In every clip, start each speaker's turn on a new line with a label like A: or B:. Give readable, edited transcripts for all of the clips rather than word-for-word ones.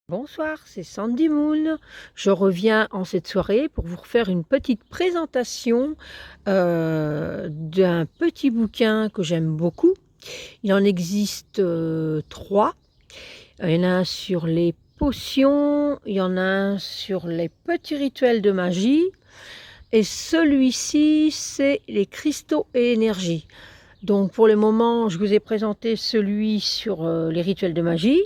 A: Bonsoir, c'est Sandy Moon. Je reviens en cette soirée pour vous refaire une petite présentation d'un petit bouquin que j'aime beaucoup. Il en existe 3. Il y en a un sur les potions, il y en a un sur les petits rituels de magie, et celui-ci, c'est les cristaux et énergie. Donc pour le moment, je vous ai présenté celui sur les rituels de magie.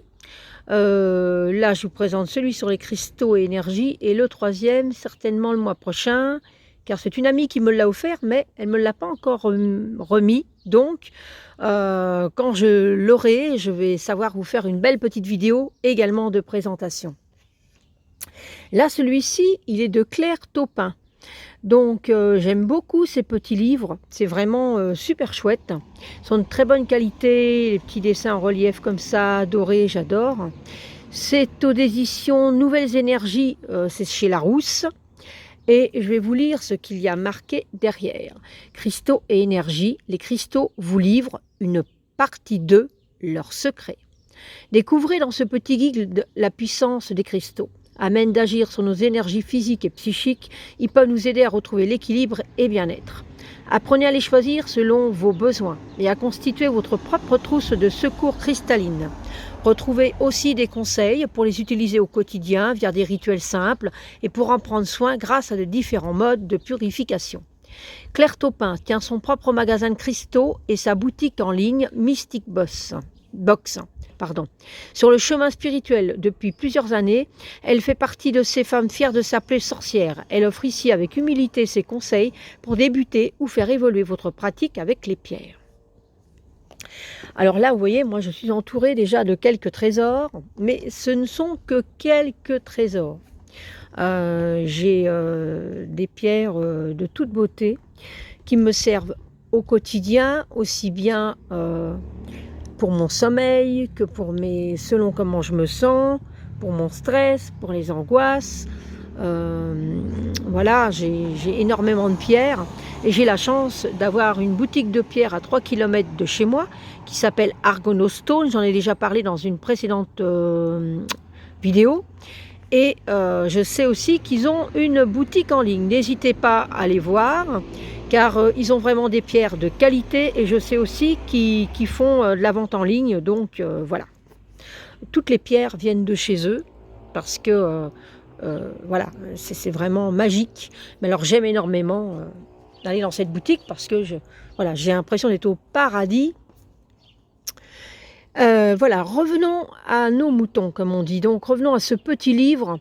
A: Là, je vous présente celui sur les cristaux et énergie, et le 3e, certainement le mois prochain, car c'est une amie qui me l'a offert, mais elle ne me l'a pas encore remis. Donc, quand je l'aurai, je vais savoir vous faire une belle petite vidéo également de présentation. Là, celui-ci, il est de Claire Taupin. Donc j'aime beaucoup ces petits livres, c'est vraiment super chouette. Ils sont de très bonne qualité, les petits dessins en relief comme ça, dorés, j'adore. C'est aux éditions Nouvelles Énergies, c'est chez Larousse. Et je vais vous lire ce qu'il y a marqué derrière. Cristaux et énergie, les cristaux vous livrent une partie de leurs secrets. Découvrez dans ce petit guide la puissance des cristaux. À même d'agir sur nos énergies physiques et psychiques, ils peuvent nous aider à retrouver l'équilibre et bien-être. Apprenez à les choisir selon vos besoins et à constituer votre propre trousse de secours cristalline. Retrouvez aussi des conseils pour les utiliser au quotidien via des rituels simples et pour en prendre soin grâce à de différents modes de purification. Claire Taupin tient son propre magasin de cristaux et sa boutique en ligne Mystic Box. Sur le chemin spirituel depuis plusieurs années, elle fait partie de ces femmes fières de s'appeler sorcières. Elle offre ici avec humilité ses conseils pour débuter ou faire évoluer votre pratique avec les pierres. Alors là, vous voyez, moi je suis entourée déjà de quelques trésors, mais ce ne sont que quelques trésors. J'ai des pierres de toute beauté qui me servent au quotidien, aussi bien pour mon sommeil, que pour selon comment je me sens, pour mon stress, pour les angoisses. Voilà, j'ai énormément de pierres et j'ai la chance d'avoir une boutique de pierres à 3 km de chez moi qui s'appelle Argonostone. J'en ai déjà parlé dans une précédente vidéo. Et je sais aussi qu'ils ont une boutique en ligne. N'hésitez pas à les voir, car ils ont vraiment des pierres de qualité. Et je sais aussi qu'ils font de la vente en ligne. Donc voilà. Toutes les pierres viennent de chez eux, parce que voilà, c'est vraiment magique. Mais alors j'aime énormément d'aller dans cette boutique, parce que voilà, j'ai l'impression d'être au paradis. Voilà, revenons à nos moutons, comme on dit. Donc, revenons à ce petit livre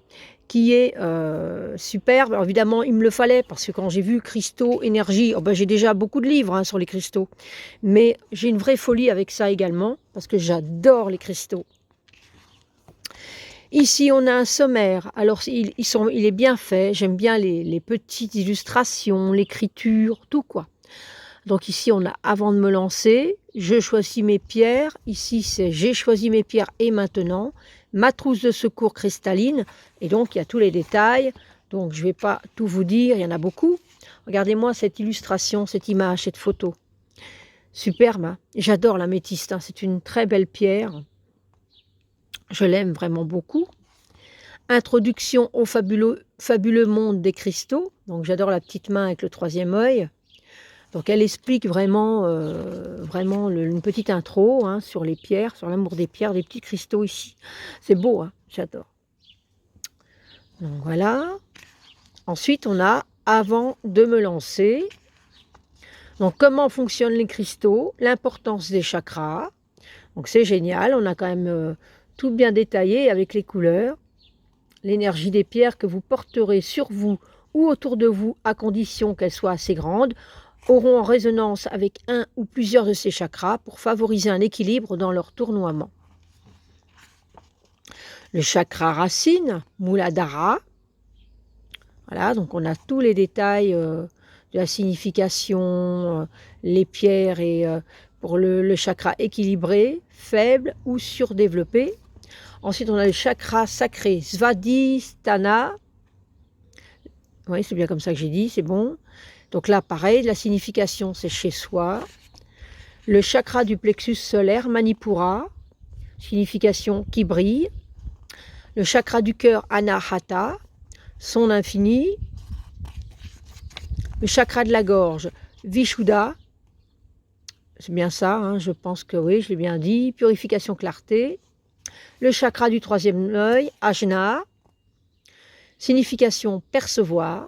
A: qui est superbe. Alors, évidemment, il me le fallait parce que quand j'ai vu cristaux, énergie, oh ben, j'ai déjà beaucoup de livres sur les cristaux. Mais j'ai une vraie folie avec ça également parce que j'adore les cristaux. Ici, on a un sommaire. Alors, il est bien fait. J'aime bien les petites illustrations, l'écriture, tout quoi. Donc ici, on a avant de me lancer, je choisis mes pierres. Ici, c'est j'ai choisi mes pierres et maintenant, ma trousse de secours cristalline. Et donc, il y a tous les détails. Donc, je ne vais pas tout vous dire, il y en a beaucoup. Regardez-moi cette illustration, cette image, cette photo. Superbe, hein. J'adore l'améthyste, hein. C'est une très belle pierre. Je l'aime vraiment beaucoup. Introduction au fabuleux monde des cristaux. Donc, j'adore la petite main avec le 3e œil. Donc elle explique vraiment, une petite intro sur les pierres, sur l'amour des pierres, des petits cristaux ici. C'est beau, hein, j'adore. Donc voilà. Ensuite, on a avant de me lancer. Donc comment fonctionnent les cristaux, l'importance des chakras. Donc c'est génial, on a quand même tout bien détaillé avec les couleurs. L'énergie des pierres que vous porterez sur vous ou autour de vous, à condition qu'elles soient assez grandes, auront en résonance avec un ou plusieurs de ces chakras pour favoriser un équilibre dans leur tournoiement. Le chakra racine, Muladhara. Voilà, donc on a tous les détails de la signification, les pierres et pour le chakra équilibré, faible ou surdéveloppé. Ensuite, on a le chakra sacré Svadhisthana. Oui, c'est bien comme ça que j'ai dit, c'est bon. Donc là, pareil, la signification, c'est chez soi. Le chakra du plexus solaire, Manipura, signification qui brille. Le chakra du cœur, Anahata, son infini. Le chakra de la gorge, Vishuddha, c'est bien ça, hein, je pense que oui, je l'ai bien dit. Purification, clarté. Le chakra du troisième œil, Ajna, signification percevoir.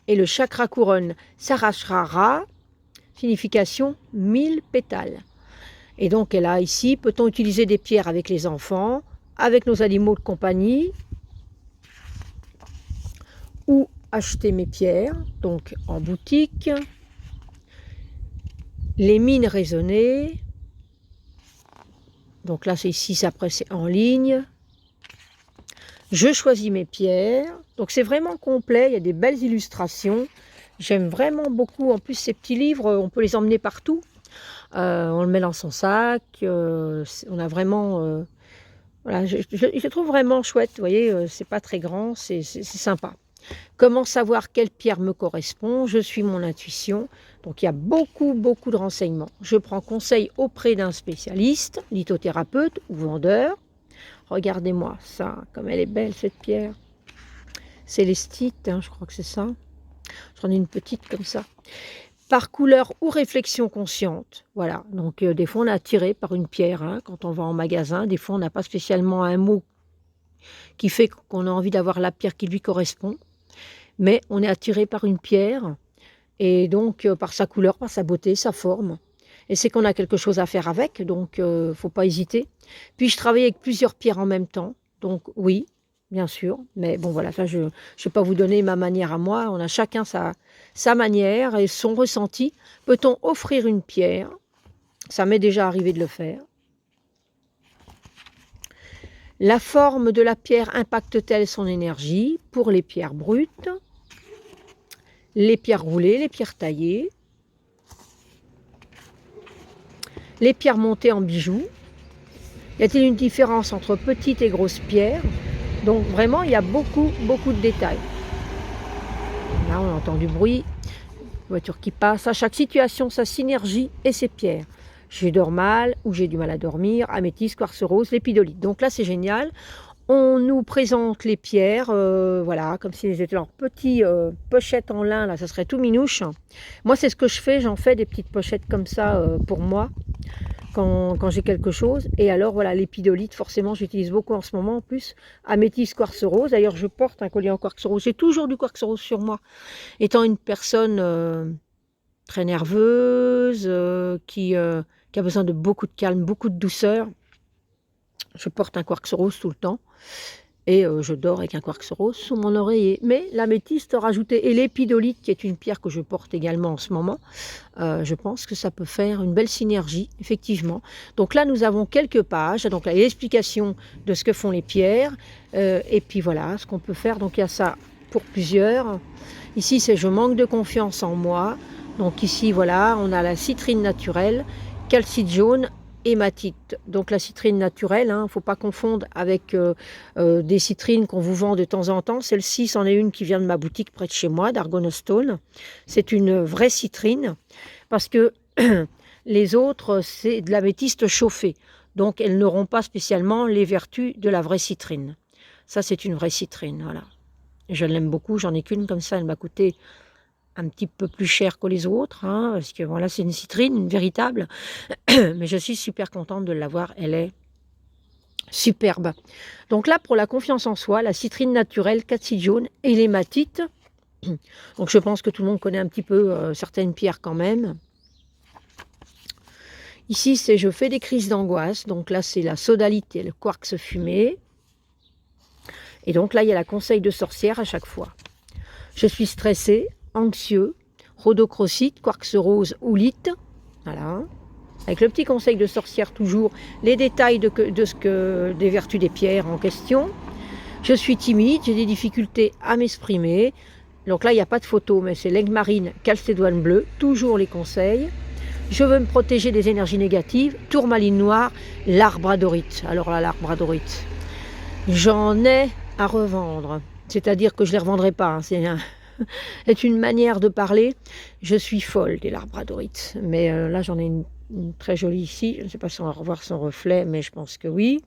A: Et le chakra couronne, Sahasrara, signification 1000 pétales. Et donc, elle a ici, peut-on utiliser des pierres avec les enfants, avec nos animaux de compagnie, ou acheter mes pierres, donc en boutique. Les mines raisonnées, donc là c'est ici, après c'est en ligne. Je choisis mes pierres, donc c'est vraiment complet, il y a des belles illustrations. J'aime vraiment beaucoup, en plus ces petits livres, on peut les emmener partout. On le met dans son sac, on a vraiment... voilà, je les trouve vraiment chouette, vous voyez, c'est pas très grand, c'est sympa. Comment savoir quelle pierre me correspond? Je suis mon intuition. Donc il y a beaucoup de renseignements. Je prends conseil auprès d'un spécialiste, lithothérapeute ou vendeur. Regardez-moi ça, comme elle est belle cette pierre. Célestite, hein, je crois que c'est ça. J'en ai une petite comme ça. Par couleur ou réflexion consciente. Voilà, donc des fois on est attiré par une pierre, hein, quand on va en magasin. Des fois on n'a pas spécialement un mot qui fait qu'on a envie d'avoir la pierre qui lui correspond. Mais on est attiré par une pierre, et donc par sa couleur, par sa beauté, sa forme. Et c'est qu'on a quelque chose à faire avec, donc il ne faut pas hésiter. Puis je travaille avec plusieurs pierres en même temps, donc oui, bien sûr. Mais bon voilà, ça je ne vais pas vous donner ma manière à moi, on a chacun sa manière et son ressenti. Peut-on offrir une pierre? Ça m'est déjà arrivé de le faire. La forme de la pierre impacte-t-elle son énergie? Pour les pierres brutes, les pierres roulées, les pierres taillées, les pierres montées en bijoux. Y a-t-il une différence entre petites et grosses pierres? Donc vraiment, il y a beaucoup de détails. Là, on entend du bruit, voiture qui passe. À chaque situation, sa synergie et ses pierres. Je dors mal ou j'ai du mal à dormir, améthyste, quartz rose, lépidolite. Donc là, c'est génial. On nous présente les pierres, voilà, comme si elles étaient leurs petites pochettes en lin, là, ça serait tout minouche. Moi, c'est ce que je fais, j'en fais des petites pochettes comme ça pour moi, quand j'ai quelque chose. Et alors, voilà, l'épidolite, forcément, j'utilise beaucoup en ce moment, en plus, améthyste, quartz rose. D'ailleurs, je porte un collier en quartz rose, j'ai toujours du quartz rose sur moi. Étant une personne très nerveuse, qui a besoin de beaucoup de calme, beaucoup de douceur, je porte un quartz rose tout le temps et je dors avec un quartz rose sous mon oreiller. Mais l'améthyste rajoutée et l'épidolite, qui est une pierre que je porte également en ce moment, je pense que ça peut faire une belle synergie, effectivement. Donc là, nous avons quelques pages. Donc là, il y a l'explication de ce que font les pierres. Et puis voilà, ce qu'on peut faire. Donc il y a ça pour plusieurs. Ici, c'est je manque de confiance en moi. Donc ici, voilà, on a la citrine naturelle, calcite jaune, hématite. Donc la citrine naturelle, il ne faut pas confondre avec des citrines qu'on vous vend de temps en temps. Celle-ci, c'en est une qui vient de ma boutique près de chez moi, d'Argonostone. C'est une vraie citrine parce que les autres, c'est de l'améthyste chauffée. Donc elles n'auront pas spécialement les vertus de la vraie citrine. Ça, c'est une vraie citrine, voilà. Je l'aime beaucoup, j'en ai qu'une comme ça, elle m'a coûté un petit peu plus cher que les autres, hein, parce que voilà, c'est une citrine, une véritable. Mais je suis super contente de l'avoir, elle est superbe. Donc là, pour la confiance en soi, la citrine naturelle, calcite jaune et l'hématite. Donc je pense que tout le monde connaît un petit peu certaines pierres quand même. Ici, c'est je fais des crises d'angoisse. Donc là, c'est la sodalite et le quartz fumé. Et donc là, il y a la conseil de sorcière à chaque fois. Je suis stressée, anxieux, rhodochrosite, quartz rose ou lite. Voilà. Avec le petit conseil de sorcière toujours, les détails des vertus des pierres en question. Je suis timide, j'ai des difficultés à m'exprimer. Donc là, il n'y a pas de photo, mais c'est l'aigle marine, calcédoine bleue, toujours les conseils. Je veux me protéger des énergies négatives, tourmaline noire, l'arbradorite. Alors là, l'arbradorite, j'en ai à revendre. C'est-à-dire que je ne les revendrai pas. Hein. est une manière de parler. Je suis folle des labradorites. Mais là, j'en ai une très jolie ici. Je ne sais pas si on va revoir son reflet, mais je pense que oui.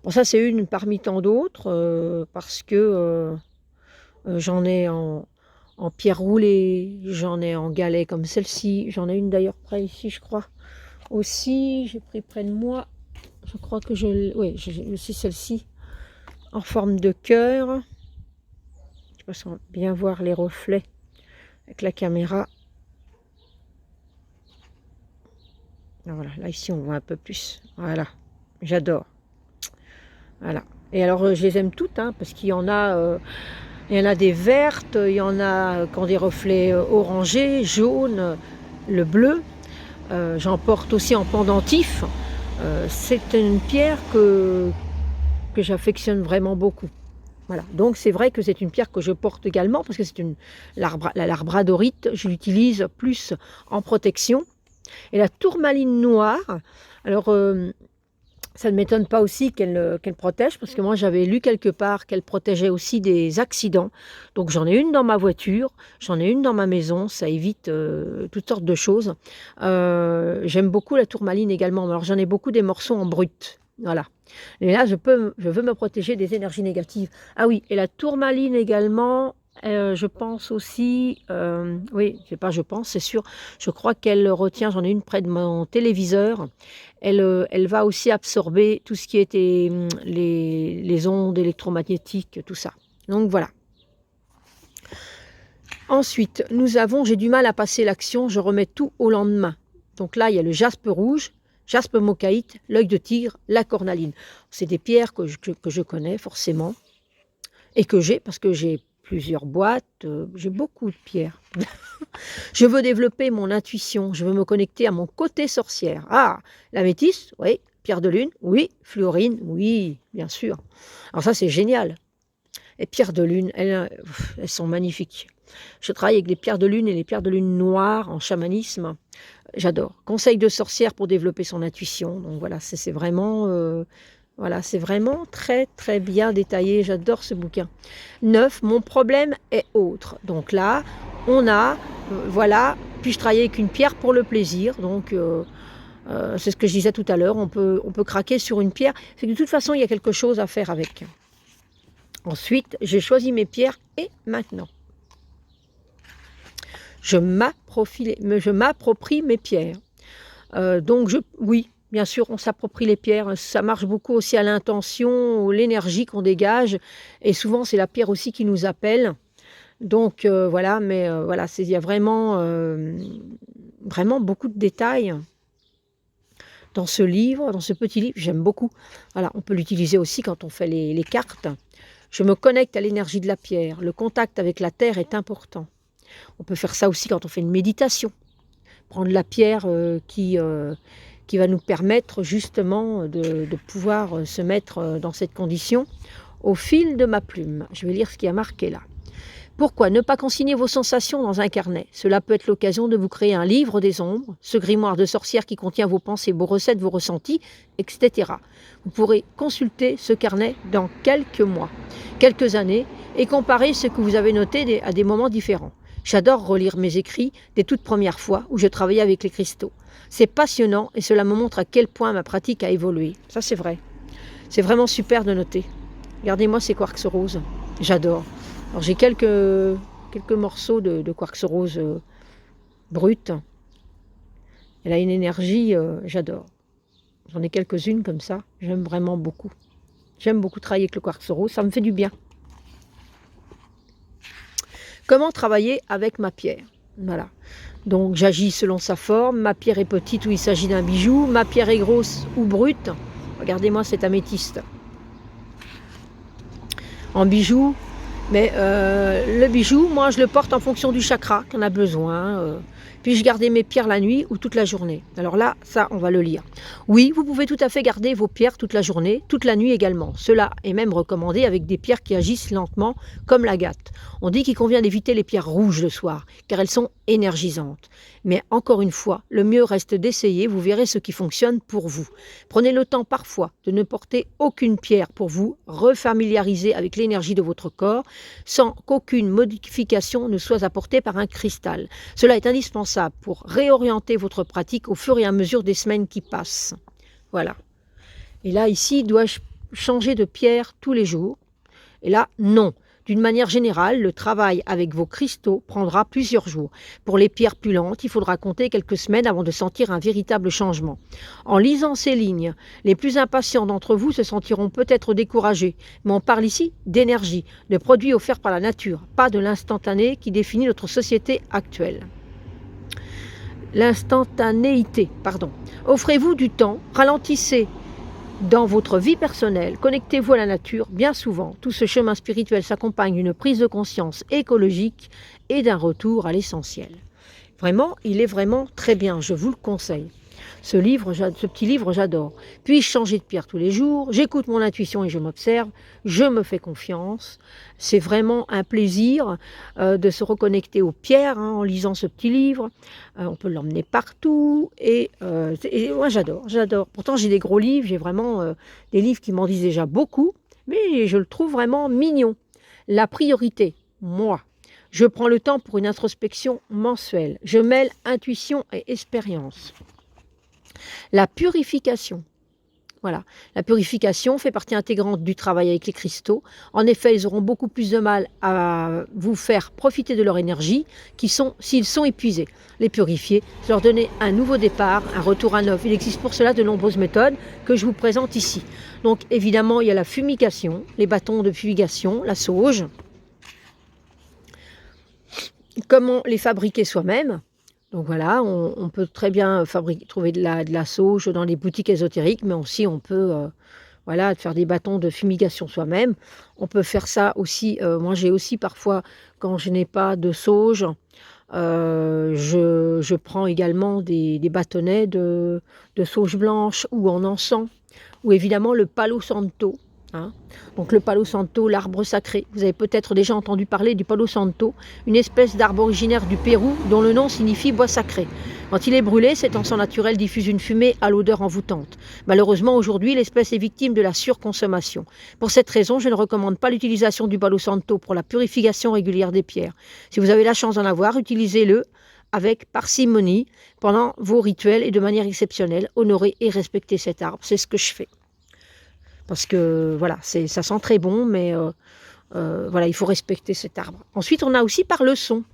A: Bon, ça, c'est une parmi tant d'autres, parce que j'en ai en pierre roulée, j'en ai en galet comme celle-ci. J'en ai une d'ailleurs près ici, je crois. Aussi, j'ai pris près de moi. Je crois que oui, j'ai aussi celle-ci en forme de cœur. Je ne sais pas si on va bien voir les reflets avec la caméra. Voilà, là ici on voit un peu plus. Voilà, j'adore. Voilà. Et alors je les aime toutes, hein, parce qu'il y en a des vertes, il y en a qui ont des reflets orangés, jaunes, le bleu. J'en porte aussi en pendentif. C'est une pierre que j'affectionne vraiment beaucoup. Voilà. Donc c'est vrai que c'est une pierre que je porte également, parce que c'est la labradorite, je l'utilise plus en protection. Et la tourmaline noire, alors ça ne m'étonne pas aussi qu'elle protège, parce que moi j'avais lu quelque part qu'elle protégeait aussi des accidents. Donc j'en ai une dans ma voiture, j'en ai une dans ma maison, ça évite toutes sortes de choses. J'aime beaucoup la tourmaline également, alors j'en ai beaucoup des morceaux en brut. Voilà. Et là, je veux me protéger des énergies négatives. Ah oui, et la tourmaline également, je pense aussi, oui, c'est pas je pense, c'est sûr, je crois qu'elle retient, j'en ai une près de mon téléviseur, elle va aussi absorber tout ce qui était les ondes électromagnétiques, tout ça. Donc voilà. Ensuite, j'ai du mal à passer l'action, je remets tout au lendemain. Donc là, il y a le jaspe rouge, jaspe mocaïte, l'œil de tigre, la cornaline. C'est des pierres que je connais forcément et que j'ai parce que j'ai plusieurs boîtes, j'ai beaucoup de pierres. Je veux développer mon intuition, je veux me connecter à mon côté sorcière. Ah, l'améthyste, oui. Pierre de lune, oui. Fluorine, oui, bien sûr. Alors ça, c'est génial. Les pierres de lune, elles sont magnifiques. Je travaille avec les pierres de lune et les pierres de lune noires en chamanisme. J'adore. Conseil de sorcière pour développer son intuition. Donc voilà, c'est vraiment, c'est vraiment très très bien détaillé. J'adore ce bouquin. 9. Mon problème est autre. Donc là, on a, voilà. Puis je travaille avec une pierre pour le plaisir. Donc c'est ce que je disais tout à l'heure. On peut craquer sur une pierre. C'est que de toute façon, il y a quelque chose à faire avec. Ensuite, j'ai choisi mes pierres et maintenant, je m'approprie mes pierres. Donc, oui, bien sûr, on s'approprie les pierres. Ça marche beaucoup aussi à l'intention, l'énergie qu'on dégage. Et souvent, c'est la pierre aussi qui nous appelle. Donc, voilà, mais voilà, il y a vraiment, vraiment beaucoup de détails dans ce livre, dans ce petit livre. J'aime beaucoup. Voilà, on peut l'utiliser aussi quand on fait les cartes. Je me connecte à l'énergie de la pierre. Le contact avec la terre est important. On peut faire ça aussi quand on fait une méditation. Prendre la pierre qui va nous permettre justement de pouvoir se mettre dans cette condition. Au fil de ma plume, je vais lire ce qui a marqué là. Pourquoi ne pas consigner vos sensations dans un carnet? Cela peut être l'occasion de vous créer un livre des ombres, ce grimoire de sorcière qui contient vos pensées, vos recettes, vos ressentis, etc. Vous pourrez consulter ce carnet dans quelques mois, quelques années, et comparer ce que vous avez noté à des moments différents. J'adore relire mes écrits des toutes premières fois où je travaillais avec les cristaux. C'est passionnant et cela me montre à quel point ma pratique a évolué. Ça, c'est vrai. C'est vraiment super de noter. Regardez-moi ces quartz roses. J'adore. Alors j'ai quelques morceaux de quartz rose brut. Elle a une énergie, j'adore. J'en ai quelques-unes comme ça. J'aime vraiment beaucoup. J'aime beaucoup travailler avec le quartz rose. Ça me fait du bien. Comment travailler avec ma pierre? Voilà. Donc j'agis selon sa forme. Ma pierre est petite ou il s'agit d'un bijou. Ma pierre est grosse ou brute. Regardez-moi cette améthyste. En bijou. Mais le bijou, moi, je le porte en fonction du chakra qu'on a besoin. Puis je gardais mes pierres la nuit ou toute la journée. Alors là, ça, on va le lire. Oui, vous pouvez tout à fait garder vos pierres toute la journée, toute la nuit également. Cela est même recommandé avec des pierres qui agissent lentement, comme l'agate. On dit qu'il convient d'éviter les pierres rouges le soir, car elles sont énergisantes. Mais encore une fois, le mieux reste d'essayer, vous verrez ce qui fonctionne pour vous. Prenez le temps parfois de ne porter aucune pierre pour vous refamiliariser avec l'énergie de votre corps sans qu'aucune modification ne soit apportée par un cristal. Cela est indispensable pour réorienter votre pratique au fur et à mesure des semaines qui passent. Voilà. Et là, ici, dois-je changer de pierre tous les jours? Et là, non. D'une manière générale, le travail avec vos cristaux prendra plusieurs jours. Pour les pierres plus lentes, il faudra compter quelques semaines avant de sentir un véritable changement. En lisant ces lignes, les plus impatients d'entre vous se sentiront peut-être découragés, mais on parle ici d'énergie, de produits offerts par la nature, pas de l'instantané qui définit notre société actuelle. L'instantanéité, pardon. Offrez-vous du temps, ralentissez dans votre vie personnelle, connectez-vous à la nature. Bien souvent, tout ce chemin spirituel s'accompagne d'une prise de conscience écologique et d'un retour à l'essentiel. Vraiment, il est vraiment très bien, je vous le conseille. Ce petit livre, j'adore. Puis-je changer de pierre tous les jours? J'écoute mon intuition et je m'observe. Je me fais confiance. C'est vraiment un plaisir de se reconnecter aux pierres en lisant ce petit livre. On peut l'emmener partout. Et moi, j'adore. Pourtant, j'ai des gros livres. J'ai vraiment des livres qui m'en disent déjà beaucoup. Mais je le trouve vraiment mignon. La priorité, moi. Je prends le temps pour une introspection mensuelle. Je mêle intuition et expérience. La purification. Voilà. La purification fait partie intégrante du travail avec les cristaux. En effet, ils auront beaucoup plus de mal à vous faire profiter de leur énergie s'ils sont épuisés. Les purifier, leur donner un nouveau départ, un retour à neuf. Il existe pour cela de nombreuses méthodes que je vous présente ici. Donc évidemment, il y a la fumigation, les bâtons de fumigation, la sauge. Comment les fabriquer soi-même? Donc voilà, on peut très bien trouver de la sauge dans les boutiques ésotériques, mais aussi on peut voilà, faire des bâtons de fumigation soi-même. On peut faire ça aussi, moi j'ai aussi parfois, quand je n'ai pas de sauge, je prends également des bâtonnets de sauge blanche ou en encens, ou évidemment le Palo Santo. Hein. Donc le Palo Santo, l'arbre sacré. Vous avez peut-être déjà entendu parler du Palo Santo, une espèce d'arbre originaire du Pérou dont le nom signifie bois sacré. Quand il est brûlé, cet encens naturel diffuse une fumée à l'odeur envoûtante. Malheureusement, aujourd'hui, l'espèce est victime de la surconsommation. Pour cette raison, je ne recommande pas l'utilisation du Palo Santo pour la purification régulière des pierres. Si vous avez la chance d'en avoir, utilisez-le avec parcimonie pendant vos rituels et de manière exceptionnelle. Honorez et respectez cet arbre. C'est ce que je fais. Parce que voilà, ça sent très bon, mais voilà, il faut respecter cet arbre. Ensuite, on a aussi par le son.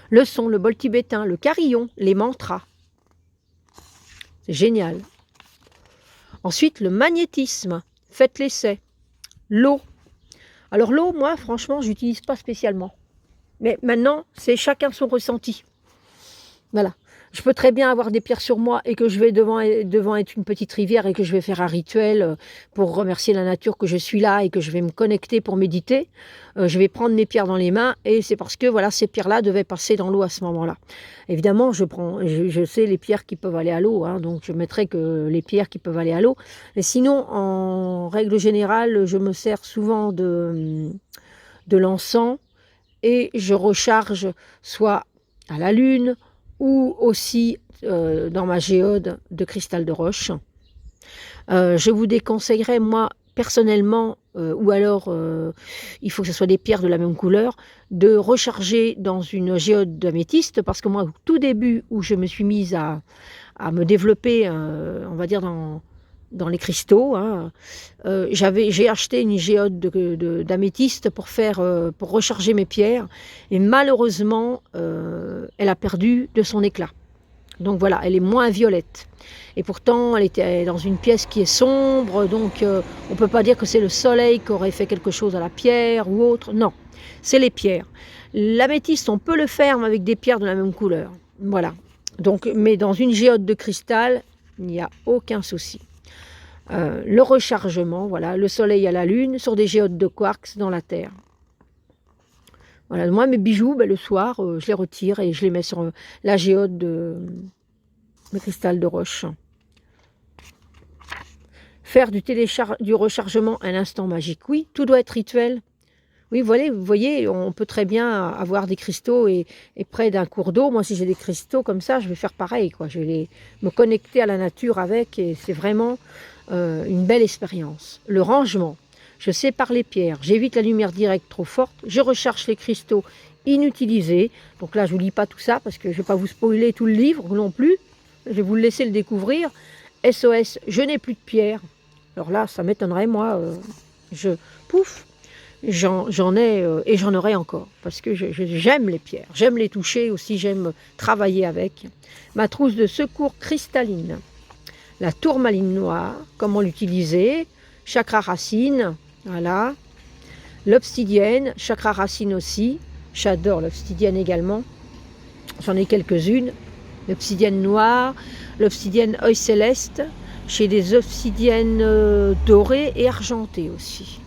A: Le son, le bol tibétain, le carillon, les mantras. C'est génial. Ensuite, le magnétisme. Faites l'essai. L'eau. Alors l'eau, moi, franchement, je n'utilise pas spécialement. Mais maintenant, c'est chacun son ressenti. Voilà. Je peux très bien avoir des pierres sur moi et que je vais devant être une petite rivière et que je vais faire un rituel pour remercier la nature que je suis là et que je vais me connecter pour méditer. Je vais prendre mes pierres dans les mains et c'est parce que voilà, ces pierres-là devaient passer dans l'eau à ce moment-là. Évidemment, je sais les pierres qui peuvent aller à l'eau, hein, donc je mettrai que les pierres qui peuvent aller à l'eau. Mais sinon, en règle générale, je me sers souvent de l'encens et je recharge soit à la lune, ou aussi dans ma géode de cristal de roche. Je vous déconseillerais, moi, personnellement, ou alors il faut que ce soit des pierres de la même couleur, de recharger dans une géode d'améthyste, parce que moi, au tout début où je me suis mise à me développer, on va dire dans les cristaux, hein, j'ai acheté une géode d'améthyste pour recharger mes pierres, et malheureusement, elle a perdu de son éclat. Donc voilà, elle est moins violette. Et pourtant, elle était dans une pièce qui est sombre, donc on ne peut pas dire que c'est le soleil qui aurait fait quelque chose à la pierre ou autre. Non, c'est les pierres. L'améthyste, on peut le faire mais avec des pierres de la même couleur. Voilà. Donc, mais dans une géode de cristal, il n'y a aucun souci. Le rechargement, voilà, le soleil à la lune, sur des géodes de quartz dans la terre. Voilà, moi mes bijoux, le soir, je les retire et je les mets sur la géode de cristal de roche. Faire du rechargement un instant magique, oui, tout doit être rituel. Oui, vous voyez, on peut très bien avoir des cristaux et près d'un cours d'eau. Moi, si j'ai des cristaux comme ça, je vais faire pareil, quoi. Je vais me connecter à la nature avec et c'est vraiment une belle expérience. Le rangement. Je sépare les pierres, j'évite la lumière directe trop forte, je recherche les cristaux inutilisés. Donc là, je ne vous lis pas tout ça parce que je ne vais pas vous spoiler tout le livre non plus. Je vais vous le laisser le découvrir. SOS, je n'ai plus de pierres. Alors là, ça m'étonnerait, moi, pouf, j'en ai et j'en aurai encore. Parce que j'aime les pierres, j'aime les toucher aussi, j'aime travailler avec. Ma trousse de secours cristalline. La tourmaline noire, comment l'utiliser. Chakra racine, voilà. L'obsidienne, chakra racine aussi. J'adore l'obsidienne également. J'en ai quelques-unes. L'obsidienne noire, l'obsidienne œil céleste. J'ai des obsidiennes dorées et argentées aussi.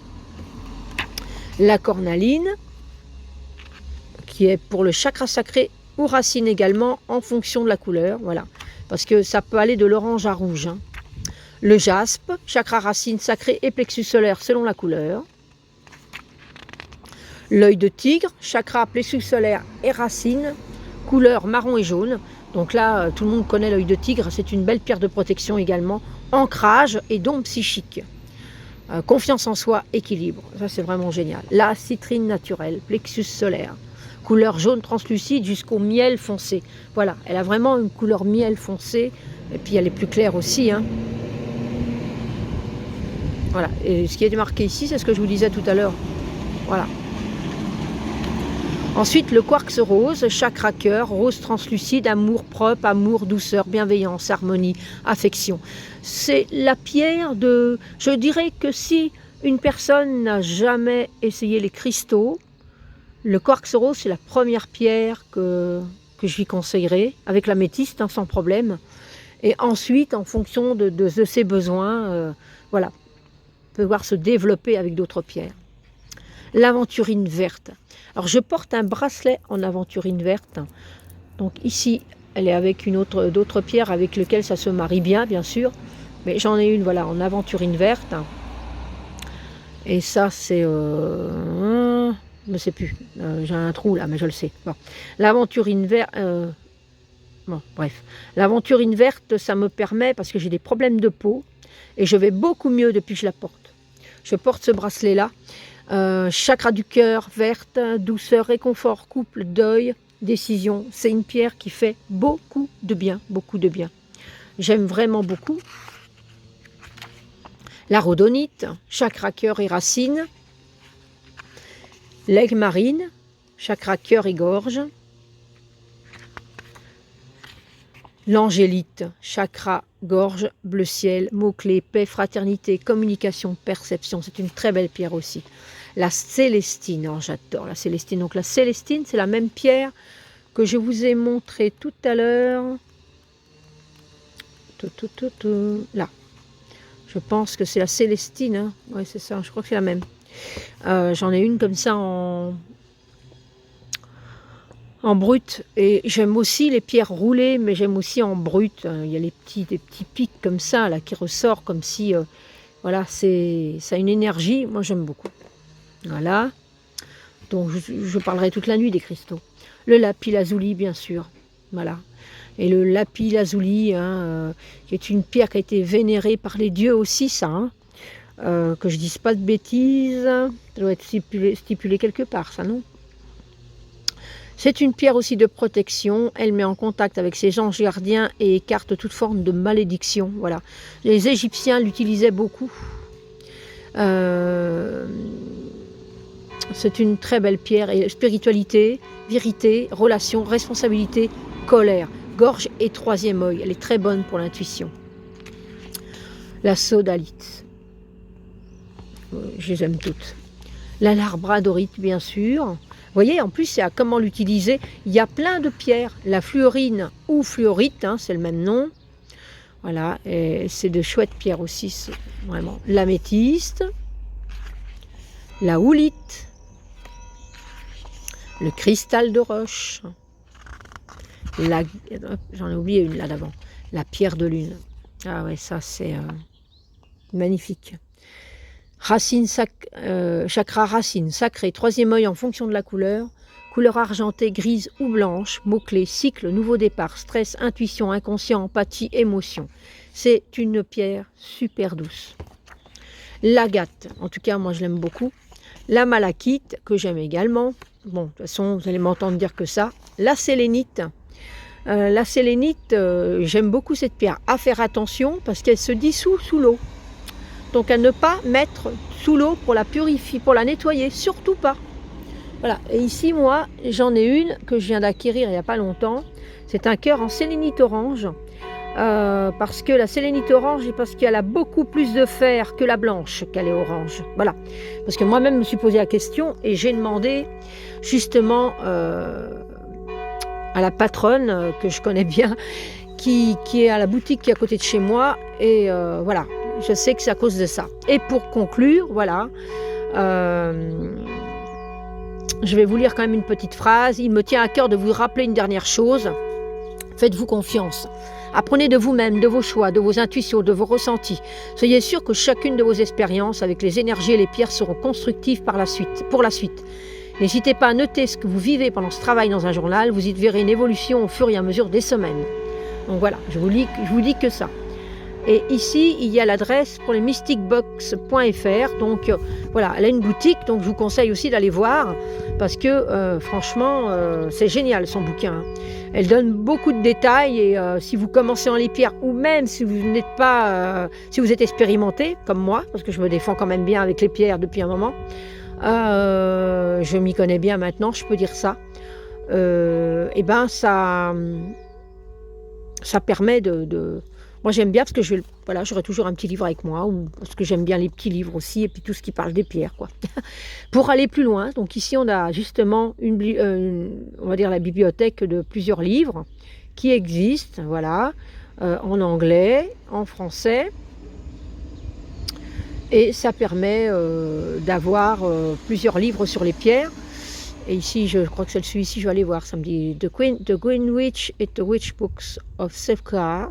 A: La cornaline, qui est pour le chakra sacré ou racine également, en fonction de la couleur. Voilà. Parce que ça peut aller de l'orange à rouge. Hein. Le jaspe, chakra racine sacré et plexus solaire selon la couleur. L'œil de tigre, chakra plexus solaire et racine, couleur marron et jaune. Donc là, tout le monde connaît l'œil de tigre, c'est une belle pierre de protection également. Ancrage et don psychique. Confiance en soi, équilibre. Ça, c'est vraiment génial. La citrine naturelle, plexus solaire. Couleur jaune translucide jusqu'au miel foncé. Voilà, elle a vraiment une couleur miel foncé. Et puis, elle est plus claire aussi. Hein. Voilà, et ce qui est marqué ici, c'est ce que je vous disais tout à l'heure. Voilà. Ensuite, le quartz rose, chakra cœur, rose translucide, amour propre, amour, douceur, bienveillance, harmonie, affection. C'est la pierre de... Je dirais que si une personne n'a jamais essayé les cristaux, le quartz rose, c'est la première pierre que je lui conseillerais, avec l'améthyste, hein, sans problème. Et ensuite, en fonction de ses besoins, voilà, pouvoir se développer avec d'autres pierres. L'aventurine verte. Alors, je porte un bracelet en aventurine verte. Donc ici, elle est avec d'autres pierres avec lesquelles ça se marie bien sûr. Mais j'en ai une, voilà, en aventurine verte. Et ça, c'est... je ne sais plus. J'ai un trou là, mais je le sais. Bon. L'aventurine verte... bon, bref. L'aventurine verte, ça me permet, parce que j'ai des problèmes de peau, et je vais beaucoup mieux depuis que je la porte. Je porte ce bracelet-là. Chakra du cœur, verte, douceur, réconfort, couple, deuil, décision. C'est une pierre qui fait beaucoup de bien, beaucoup de bien. J'aime vraiment beaucoup. La rhodonite, chakra cœur et racine. L'aigle marine, chakra cœur et gorge. L'angélite, chakra, gorge, bleu ciel, mots-clés, paix, fraternité, communication, perception. C'est une très belle pierre aussi. La célestine, oh, j'adore la célestine. Donc la célestine, c'est la même pierre que je vous ai montré tout à l'heure. Là. Je pense que c'est la célestine. Hein. Oui, c'est ça, je crois que c'est la même. J'en ai une comme ça en brut, et j'aime aussi les pierres roulées, mais j'aime aussi en brut. Il y a des petits pics comme ça là qui ressortent comme si voilà, ça a une énergie. Moi j'aime beaucoup. Voilà, donc je parlerai toute la nuit des cristaux. Le lapis lazuli, bien sûr, voilà. Et le lapis lazuli, hein, qui est une pierre qui a été vénérée par les dieux aussi, ça. Hein, que je dise pas de bêtises, ça doit être stipulé quelque part, ça, non? C'est une pierre aussi de protection, elle met en contact avec ses anges gardiens et écarte toute forme de malédiction. Voilà. Les Égyptiens l'utilisaient beaucoup. C'est une très belle pierre. Et spiritualité, vérité, relation, responsabilité, colère, gorge et troisième œil. Elle est très bonne pour l'intuition. La sodalite. Je les aime toutes. La labradorite, bien sûr. Vous voyez, en plus, c'est à comment l'utiliser. Il y a plein de pierres. La fluorine ou fluorite, hein, c'est le même nom. Voilà, et c'est de chouettes pierres aussi, vraiment. L'améthyste, la houlite, le cristal de roche, j'en ai oublié une là d'avant, la pierre de lune. Ah ouais, ça c'est magnifique. Chakra racine, sacré, troisième œil en fonction de la couleur, couleur argentée, grise ou blanche, mots-clés, cycle, nouveau départ, stress, intuition, inconscient, empathie, émotion. C'est une pierre super douce. l'agate, en tout cas moi je l'aime beaucoup, la malachite que j'aime également, bon de toute façon vous allez m'entendre dire que ça, la sélénite. La sélénite, j'aime beaucoup cette pierre, à faire attention parce qu'elle se dissout sous l'eau, donc à ne pas mettre sous l'eau pour la purifier, pour la nettoyer, surtout pas. Voilà, et ici moi j'en ai une que je viens d'acquérir il n'y a pas longtemps, c'est un cœur en sélénite orange. Parce que la sélénite orange, parce qu'elle a beaucoup plus de fer que la blanche, qu'elle est orange. Voilà. Parce que moi-même me suis posé la question et j'ai demandé justement à la patronne que je connais bien, qui est à la boutique qui est à côté de chez moi. Et voilà, je sais que c'est à cause de ça. Et pour conclure, voilà, je vais vous lire quand même une petite phrase. Il me tient à cœur de vous rappeler une dernière chose. Faites-vous confiance. Apprenez de vous-même, de vos choix, de vos intuitions, de vos ressentis. Soyez sûr que chacune de vos expériences avec les énergies et les pierres seront constructives pour la suite. N'hésitez pas à noter ce que vous vivez pendant ce travail dans un journal. Vous y verrez une évolution au fur et à mesure des semaines. Donc voilà, je vous dis que ça. Et ici, il y a l'adresse pour les mysticbox.fr. Donc voilà, elle a une boutique, donc je vous conseille aussi d'aller voir parce que franchement, c'est génial son bouquin. Elle donne beaucoup de détails et si vous commencez en les pierres ou même si vous n'êtes pas, si vous êtes expérimenté comme moi, parce que je me défends quand même bien avec les pierres depuis un moment, je m'y connais bien maintenant, je peux dire ça. Et ben ça permet de... Moi j'aime bien parce que voilà, j'aurai toujours un petit livre avec moi, ou parce que j'aime bien les petits livres aussi, et puis tout ce qui parle des pierres, quoi. Pour aller plus loin, donc ici on a justement on va dire la bibliothèque de plusieurs livres qui existent, voilà, en anglais, en français, et ça permet d'avoir plusieurs livres sur les pierres. Et ici, je crois que c'est celui-ci, je vais aller voir, ça me dit The Green Witch et The Witch Books of Self-Care.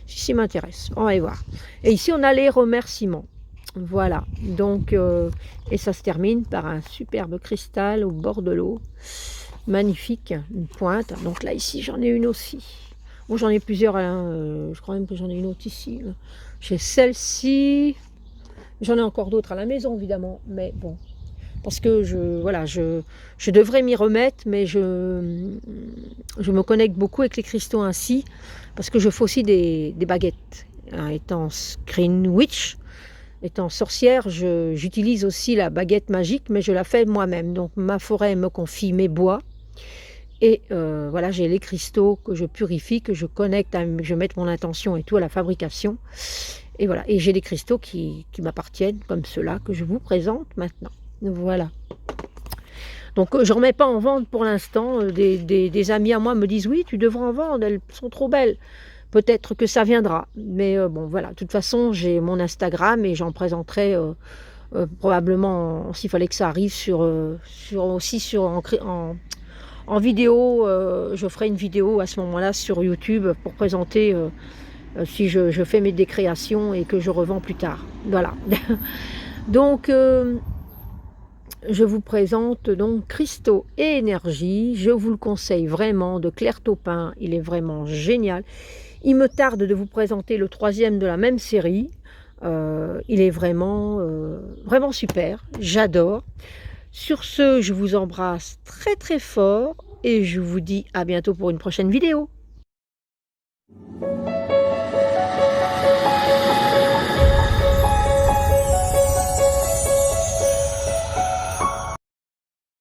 A: Ceci m'intéresse, on va aller voir. Et ici, on a les remerciements. Voilà, donc, et ça se termine par un superbe cristal au bord de l'eau. Magnifique, une pointe. Donc là, ici, j'en ai une aussi. Bon, j'en ai plusieurs, hein, je crois même que j'en ai une autre ici. J'ai celle-ci. J'en ai encore d'autres à la maison, évidemment, mais bon. Parce que je devrais m'y remettre, mais je me connecte beaucoup avec les cristaux ainsi, parce que je fais aussi des baguettes. Hein, étant Green Witch, étant sorcière, j'utilise aussi la baguette magique, mais je la fais moi-même. Donc ma forêt me confie mes bois, et voilà, j'ai les cristaux que je purifie, que je connecte, je mets mon intention et tout à la fabrication. Et voilà, et j'ai des cristaux qui m'appartiennent, comme ceux-là que je vous présente maintenant. Voilà. Donc je ne remets pas en vente pour l'instant. Des amis à moi me disent oui, tu devrais en vendre, elles sont trop belles. Peut-être que ça viendra. Mais bon voilà, de toute façon j'ai mon Instagram et j'en présenterai probablement, s'il fallait que ça arrive, en vidéo. Je ferai une vidéo à ce moment-là sur YouTube pour présenter si je fais mes décréations et que je revends plus tard. Voilà. Donc je vous présente donc Cristaux et Énergie. Je vous le conseille vraiment, de Claire Taupin. Il est vraiment génial. Il me tarde de vous présenter le 3e de la même série. Il est vraiment, vraiment super. J'adore. Sur ce, je vous embrasse très très fort et je vous dis à bientôt pour une prochaine vidéo.